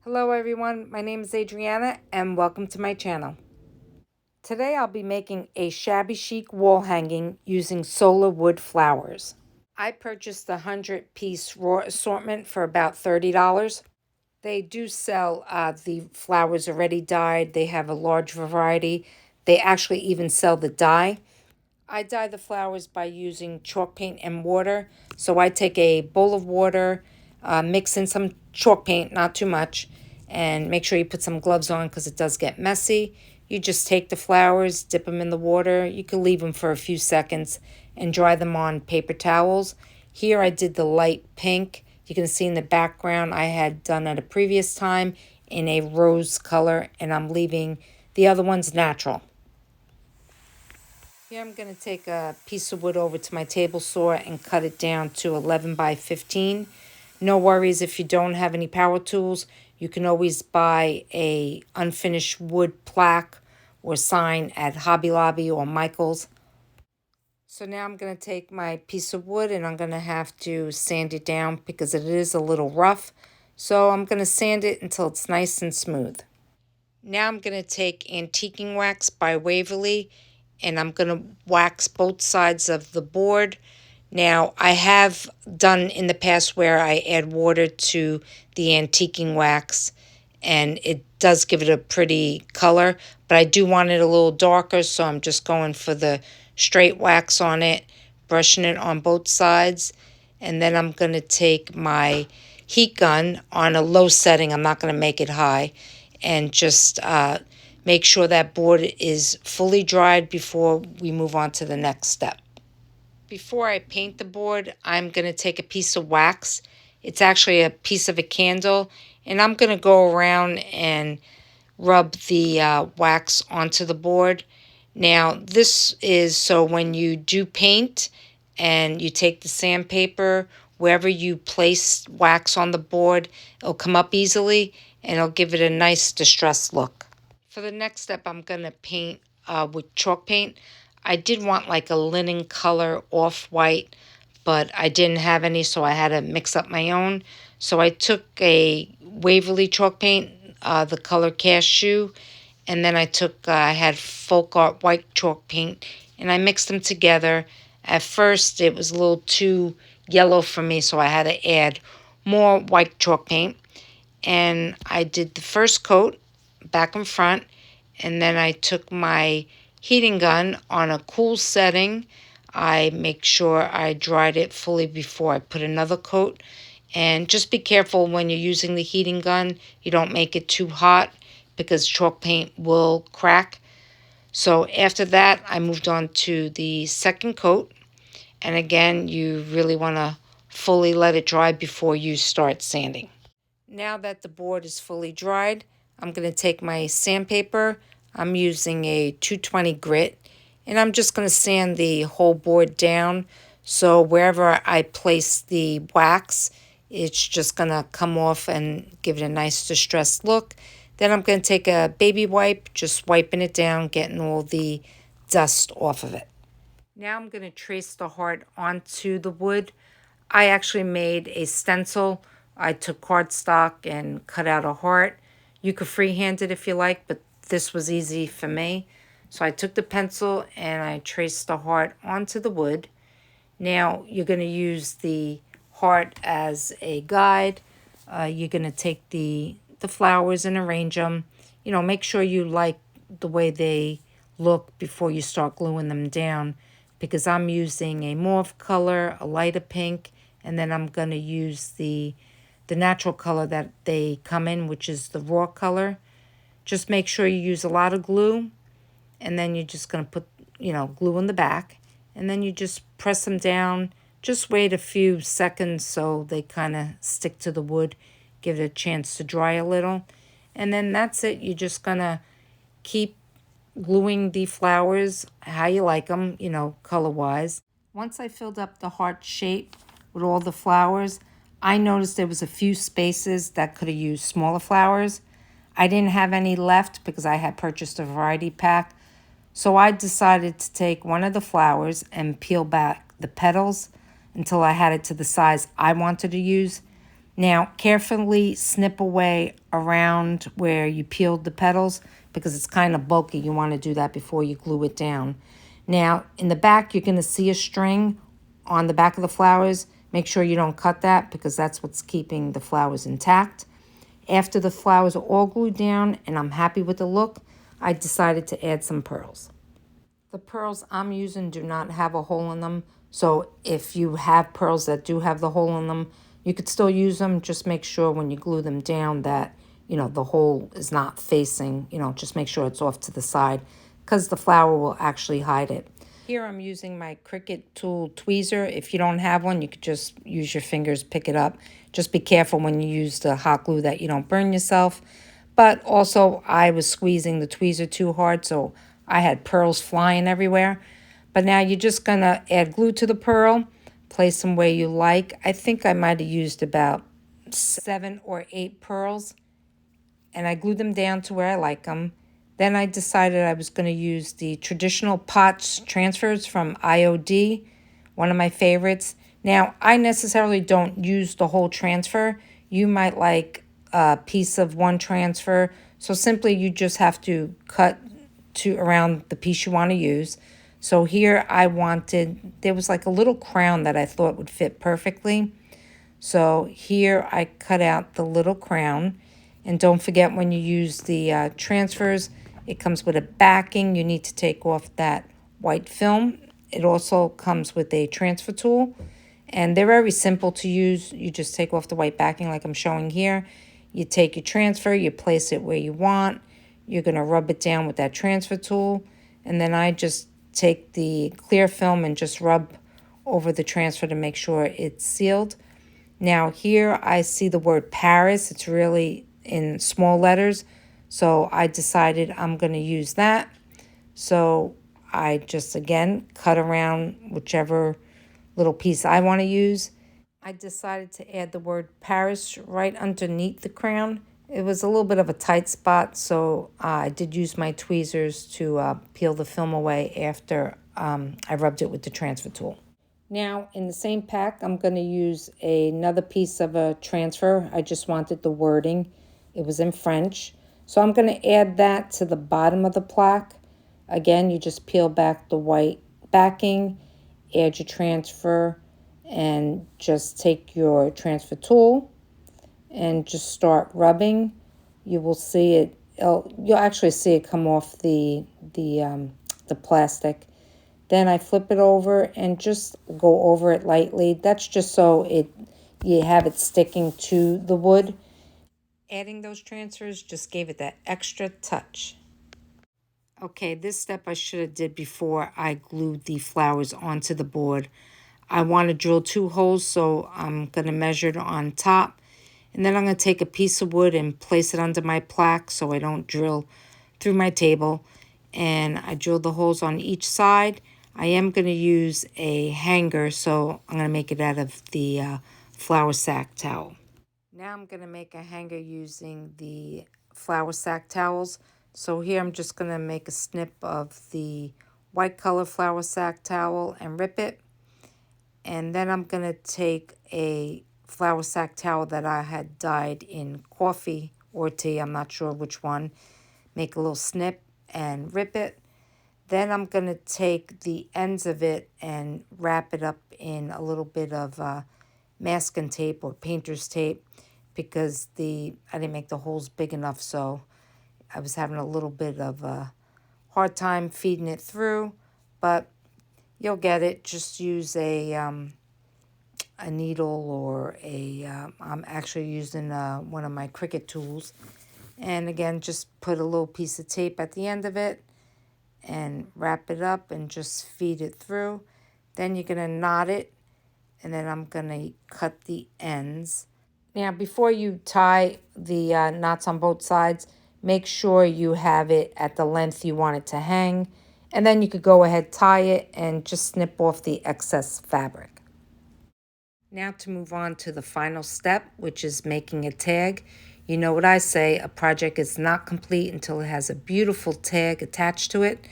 Hello everyone, my name is Adriana and welcome to my channel. Today I'll be making a shabby chic wall hanging using Sola wood flowers. I purchased the 100-piece raw assortment for about $30. They do sell the flowers already dyed. They have a large variety. They actually even sell the dye. I dye the flowers by using chalk paint and water. So I take a bowl of water, mix in some chalk paint, not too much, and make sure you put some gloves on because it does get messy. You just take the flowers, dip them in the water. You can leave them for a few seconds and dry them on paper towels. Here I did the light pink. You can see in the background I had done at a previous time in a rose color, and I'm leaving the other ones natural. Here I'm going to take a piece of wood over to my table saw and cut it down to 11 by 15. No worries if you don't have any power tools. You can always buy a unfinished wood plaque or sign at Hobby Lobby or Michael's. So now I'm going to take my piece of wood and I'm going to have to sand it down because it is a little rough. So I'm going to sand it until it's nice and smooth. Now I'm going to take antiquing wax by Waverly and I'm going to wax both sides of the board. Now, I have done in the past where I add water to the antiquing wax and it does give it a pretty color, but I do want it a little darker, so I'm just going for the straight wax on it, brushing it on both sides, and then I'm going to take my heat gun on a low setting. I'm not going to make it high, and just make sure that board is fully dried before we move on to the next step. Before I paint the board, I'm going to take a piece of wax. It's actually a piece of a candle, and I'm going to go around and rub the wax onto the board. Now, this is so when you do paint and you take the sandpaper, wherever you place wax on the board, it'll come up easily and it'll give it a nice distressed look. For the next step, I'm going to paint with chalk paint. I did want like a linen color off-white, but I didn't have any, so I had to mix up my own. So I took a Waverly chalk paint, the color Cashew, and then I had Folk Art white chalk paint, and I mixed them together. At first, it was a little too yellow for me, so I had to add more white chalk paint. And I did the first coat, back and front, and then I took my heating gun on a cool setting. I make sure I dried it fully before I put another coat. And just be careful when you're using the heating gun. You don't make it too hot because chalk paint will crack. So after that, I moved on to the second coat. And again, you really want to fully let it dry before you start sanding. Now that the board is fully dried, I'm going to take my sandpaper. I'm using a 220 grit, and I'm just going to sand the whole board down. So wherever I place the wax, it's just going to come off and give it a nice distressed look. Then I'm going to take a baby wipe, just wiping it down, getting all the dust off of it. Now I'm going to trace the heart onto the wood. I actually made a stencil. I took cardstock and cut out a heart. You could freehand it if you like, but this was easy for me. So I took the pencil and I traced the heart onto the wood. Now you're going to use the heart as a guide. You're going to take the flowers and arrange them. You know, make sure you like the way they look before you start gluing them down, because I'm using a mauve color, a lighter pink, and then I'm going to use the natural color that they come in, which is the raw color. Just make sure you use a lot of glue, and then you're just going to put, glue in the back, and then you just press them down. Just wait a few seconds so they kind of stick to the wood. Give it a chance to dry a little. And then that's it. You're just going to keep gluing the flowers how you like them, color-wise. Once I filled up the heart shape with all the flowers, I noticed there was a few spaces that could have used smaller flowers. I didn't have any left because I had purchased a variety pack. So I decided to take one of the flowers and peel back the petals until I had it to the size I wanted to use. Now, carefully snip away around where you peeled the petals because it's kind of bulky. You want to do that before you glue it down. Now, in the back, you're going to see a string on the back of the flowers. Make sure you don't cut that because that's what's keeping the flowers intact. After the flowers are all glued down and I'm happy with the look, I decided to add some pearls. The pearls I'm using do not have a hole in them. So if you have pearls that do have the hole in them, you could still use them. Just make sure when you glue them down that, the hole is not facing, just make sure it's off to the side because the flower will actually hide it. Here I'm using my Cricut tool tweezer. If you don't have one, you could just use your fingers, pick it up. Just be careful when you use the hot glue that you don't burn yourself. But also, I was squeezing the tweezer too hard, so I had pearls flying everywhere. But now you're just going to add glue to the pearl, place them where you like. I think I might have used about 7 or 8 pearls, and I glued them down to where I like them. Then I decided I was going to use the traditional pot transfers from IOD, one of my favorites. Now, I necessarily don't use the whole transfer. You might like a piece of one transfer. So simply you just have to cut to around the piece you want to use. So here there was like a little crown that I thought would fit perfectly. So here I cut out the little crown. And don't forget when you use the transfers, it comes with a backing. You need to take off that white film. It also comes with a transfer tool. And they're very simple to use. You just take off the white backing like I'm showing here. You take your transfer, you place it where you want. You're going to rub it down with that transfer tool. And then I just take the clear film and just rub over the transfer to make sure it's sealed. Now here I see the word Paris. It's really in small letters. So I decided I'm going to use that. So I just, again, cut around whichever little piece I want to use. I decided to add the word Paris right underneath the crown. It was a little bit of a tight spot, so I did use my tweezers to peel the film away after I rubbed it with the transfer tool. Now, in the same pack, I'm going to use another piece of a transfer. I just wanted the wording. It was in French. So I'm going to add that to the bottom of the plaque. Again, you just peel back the white backing, add your transfer, and just take your transfer tool and just start rubbing. You will see it. You'll actually see it come off the plastic. Then I flip it over and just go over it lightly. That's just so you have it sticking to the wood. Adding those transfers just gave it that extra touch. Okay, this step I should have did before I glued the flowers onto the board. I want to drill 2 holes, so I'm going to measure it on top. And then I'm going to take a piece of wood and place it under my plaque so I don't drill through my table. And I drilled the holes on each side. I am going to use a hanger, so I'm going to make it out of the flour sack towel. Now I'm going to make a hanger using the flour sack towels. So here I'm just going to make a snip of the white color flour sack towel and rip it. And then I'm going to take a flour sack towel that I had dyed in coffee or tea, I'm not sure which one. Make a little snip and rip it. Then I'm going to take the ends of it and wrap it up in a little bit of masking tape or painter's tape because I didn't make the holes big enough, so I was having a little bit of a hard time feeding it through, but you'll get it. Just use a needle or I'm actually using one of my Cricut tools. And again, just put a little piece of tape at the end of it and wrap it up and just feed it through. Then you're going to knot it, and then I'm going to cut the ends. Now, before you tie the knots on both sides, make sure you have it at the length you want it to hang. And then you could go ahead, tie it, and just snip off the excess fabric. Now to move on to the final step, which is making a tag. You know what I say, a project is not complete until it has a beautiful tag attached to it.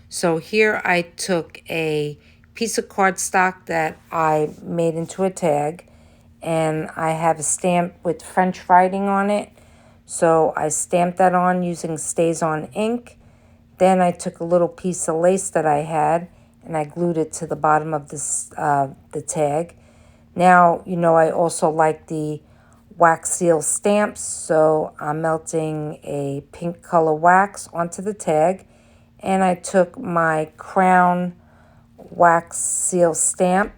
So here I took a piece of cardstock that I made into a tag, and I have a stamp with French writing on it. So I stamped that on using Stays On ink. Then I took a little piece of lace that I had and I glued it to the bottom of this the tag. Now, you know, I also like the wax seal stamps, so I'm melting a pink color wax onto the tag, and I took my crown wax seal stamp,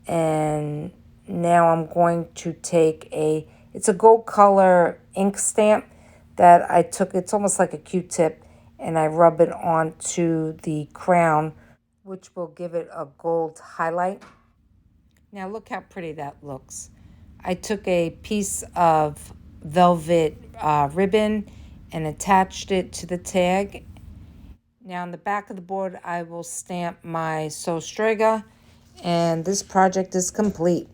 and now I'm going to take it's a gold color ink stamp that I took, it's almost like a Q-tip, and I rub it onto the crown, which will give it a gold highlight. Now look how pretty that looks. I took a piece of velvet ribbon and attached it to the tag. Now on the back of the board, I will stamp my So Strega, and this project is complete.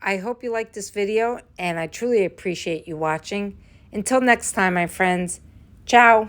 I hope you liked this video, and I truly appreciate you watching. Until next time, my friends, ciao.